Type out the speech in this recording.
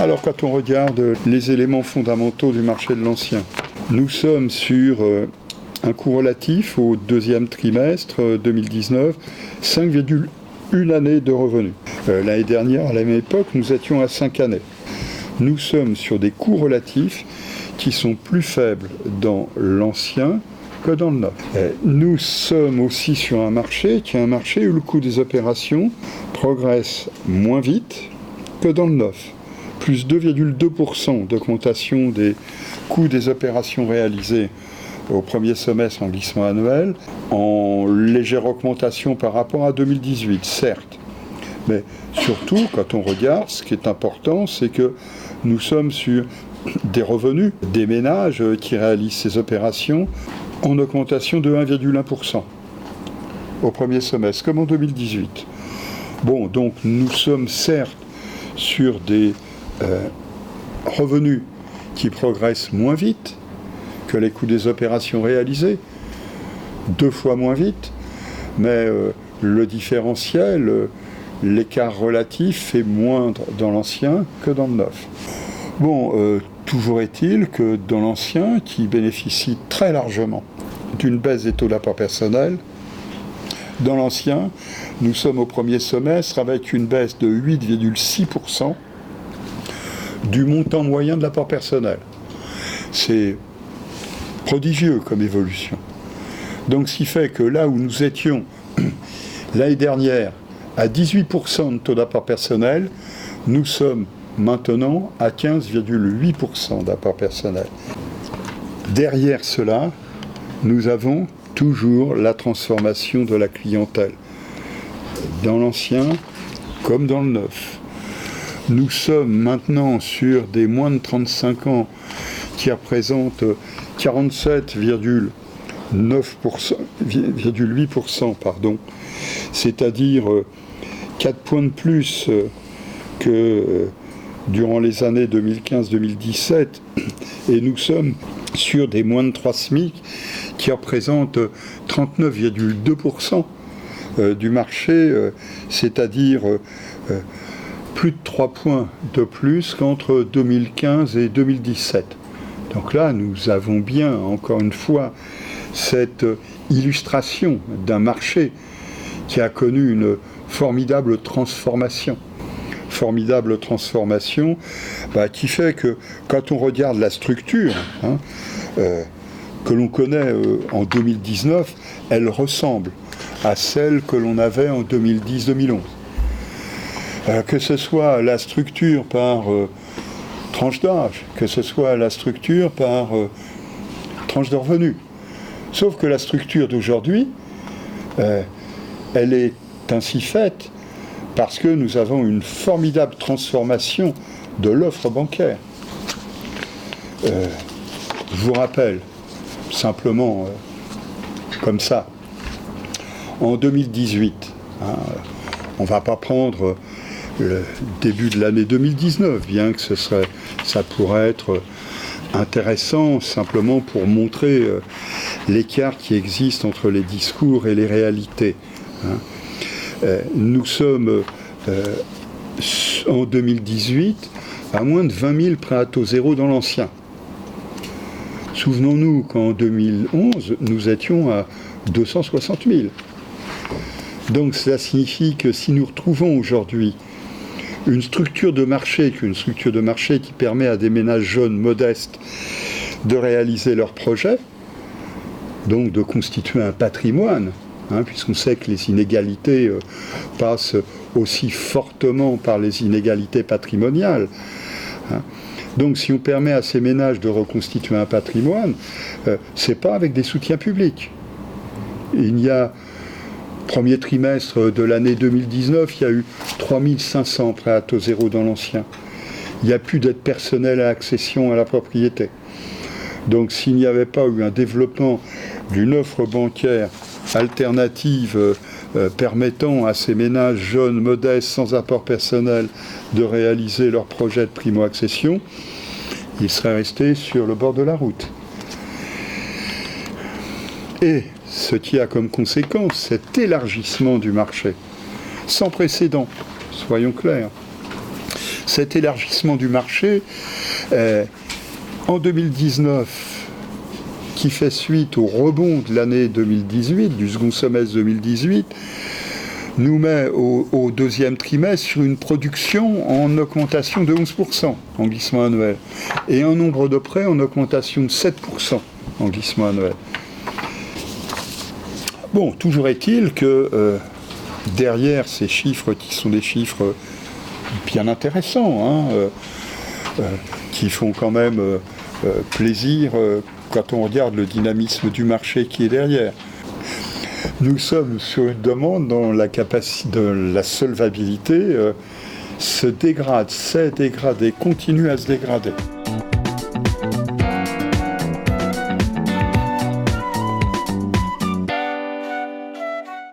Alors quand on regarde les éléments fondamentaux du marché de l'ancien, nous sommes sur un coût relatif au deuxième trimestre 2019, 5,1 années de revenus. L'année dernière, à la même époque, nous étions à 5 années. Nous sommes sur des coûts relatifs qui sont plus faibles dans l'ancien que dans le neuf. Nous sommes aussi sur un marché qui est un marché où le coût des opérations progresse moins vite que dans le neuf. Plus 2,2% d'augmentation des coûts des opérations réalisées au premier semestre en glissement annuel, en légère augmentation par rapport à 2018, certes. Mais surtout, quand on regarde, ce qui est important, c'est que nous sommes sur des revenus des ménages qui réalisent ces opérations en augmentation de 1,1% au premier semestre, comme en 2018. Bon, donc nous sommes certes sur des revenus qui progressent moins vite que les coûts des opérations réalisées, 2 fois moins vite, mais le différentiel, l'écart relatif est moindre dans l'ancien que dans le neuf. Bon, toujours est-il que dans l'ancien, qui bénéficie très largement d'une baisse des taux d'apport personnel, dans l'ancien, nous sommes au premier semestre avec une baisse de 8,6% du montant moyen de l'apport personnel. C'est prodigieux comme évolution. Donc ce qui fait que là où nous étions l'année dernière à 18% de taux d'apport personnel, nous sommes maintenant à 15,8% d'apport personnel. Derrière cela, nous avons toujours la transformation de la clientèle, dans l'ancien comme dans le neuf. Nous sommes maintenant sur des moins de 35 ans qui représentent 47,8%, c'est-à-dire 4 points de plus que durant les années 2015-2017, et nous sommes sur des moins de 3 SMIC qui représentent 39,2% du marché, c'est-à-dire plus de 3 points de plus qu'entre 2015 et 2017. Donc là, nous avons bien, encore une fois, cette illustration d'un marché qui a connu une formidable transformation. Qui fait que quand on regarde la structure que l'on connaît en 2019, elle ressemble à celle que l'on avait en 2010-2011. Que ce soit la structure par tranche d'âge, que ce soit la structure par tranche de revenus. Sauf que la structure d'aujourd'hui, elle est ainsi faite parce que nous avons une formidable transformation de l'offre bancaire. Je vous rappelle, simplement comme ça, en 2018, on ne va pas prendre le début de l'année 2019, bien que ça pourrait être intéressant simplement pour montrer l'écart qui existe entre les discours et les réalités. Nous sommes en 2018 à moins de 20 000 prêts à taux zéro dans l'ancien. Souvenons-nous qu'en 2011, nous étions à 260 000. Donc cela signifie que si nous retrouvons aujourd'hui une structure de marché qui permet à des ménages jeunes modestes de réaliser leurs projets, donc de constituer un patrimoine, puisqu'on sait que les inégalités passent aussi fortement par les inégalités patrimoniales. Donc si on permet à ces ménages de reconstituer un patrimoine, c'est pas avec des soutiens publics. Il y a, premier trimestre de l'année 2019, il y a eu 3500 prêts à taux zéro dans l'ancien. Il n'y a plus d'aide personnelle à accession à la propriété. Donc s'il n'y avait pas eu un développement d'une offre bancaire alternative permettant à ces ménages jeunes, modestes, sans apport personnel, de réaliser leur projet de primo-accession, ils seraient restés sur le bord de la route. Et ce qui a comme conséquence cet élargissement du marché, sans précédent, soyons clairs, cet élargissement du marché, en 2019, qui fait suite au rebond de l'année 2018, du second semestre 2018, nous met au deuxième trimestre sur une production en augmentation de 11% en glissement annuel et un nombre de prêts en augmentation de 7% en glissement annuel. Bon, toujours est-il que derrière ces chiffres qui sont des chiffres bien intéressants, qui font quand même plaisir quand on regarde le dynamisme du marché qui est derrière. Nous sommes sur une demande dont la capacité, la solvabilité se dégrade, s'est dégradée, continue à se dégrader.